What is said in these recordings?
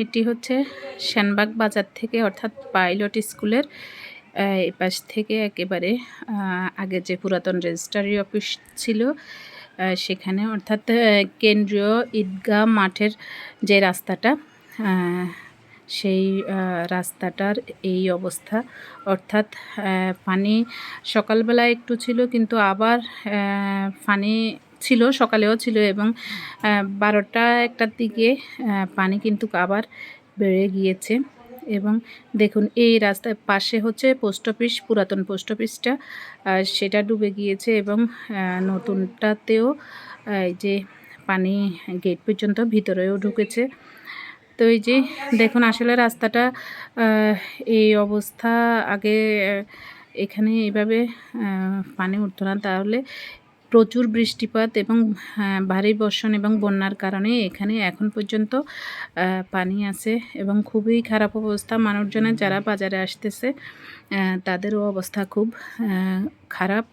এটি হচ্ছে সেনবাগ বাজার থেকে অর্থাৎ পাইলট স্কুলের এই পাশ থেকে একেবারে আগে যে পুরাতন রেজিস্ট্রারি অফিস ছিল সেখানে অর্থাৎ কেন্দ্রীয় ঈদগাহ মাঠের যে রাস্তাটা সেই রাস্তাটার এই অবস্থা। অর্থাৎ পানি সকালবেলা একটু ছিল, কিন্তু আবার পানি ছিল, সকালেও ছিল, এবং 12টা-1টার দিকে পানি কিন্তু আবার বেড়ে গিয়েছে। এবং দেখুন এই রাস্তার পাশে হচ্ছে পোস্ট অফিস, পুরাতন পোস্ট অফিসটা সেটা ডুবে গিয়েছে, এবং নতুনটাতেও এই যে পানি গেট পর্যন্ত ভিতরেও ঢুকেছে। তো এই যে দেখুন আসলে রাস্তাটা এই অবস্থা আগে এখানে এইভাবে পানি উঠতো না, তাহলে প্রচুর বৃষ্টিপাত এবং ভারী বর্ষণ এবং বন্যার কারণে এখানে এখন পর্যন্ত পানি আছে এবং খুবই খারাপ অবস্থা। মানুষজনের যারা বাজারে আসতেছে তাদেরও অবস্থা খুব খারাপ,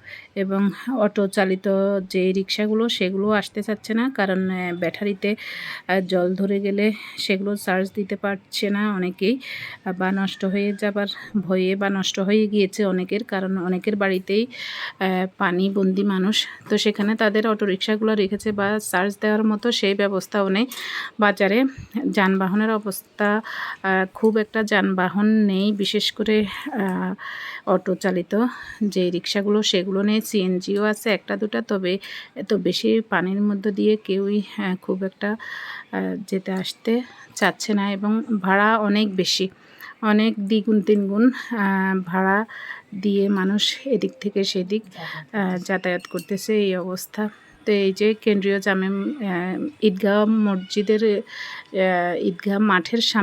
এবং অটো চালিত যে রিক্সাগুলো সেগুলো আসতে চাচ্ছে না, কারণ ব্যাটারিতে জল ধরে গেলে সেগুলো চার্জ দিতে পারছে না অনেকেই, বা নষ্ট হয়ে যাবার ভয়ে, বা নষ্ট হয়ে গিয়েছে অনেকের, কারণ অনেকের বাড়িতেই পানি বন্দি মানুষ। তো সেখানে তাদের অটোরিকশাগুলো রেখেছে, বা চার্জ দেওয়ার মতো সেই ব্যবস্থাও নেই। বাজারে যানবাহনের অবস্থা খুব একটা যানবাহন নেই, বিশেষ করে অটো চালিত যে রিক্সাগুলো সেগুলো নেই। সিএনজিও আছে একটা দুটা, তবে এত বেশি পানির মধ্য দিয়ে কেউই খুব একটা যেতে আসতে চাচ্ছে না, এবং ভাড়া অনেক বেশি, অনেক দ্বিগুণ তিনগুণ ভাড়া দিয়ে মানুষ এদিক থেকে সেদিক যাতায়াত করতেছে, এই অবস্থা। তো এই যে কেন্দ্রীয় জামে ঈদগাহ মসজিদের ঈদগাহ মাঠের সামনে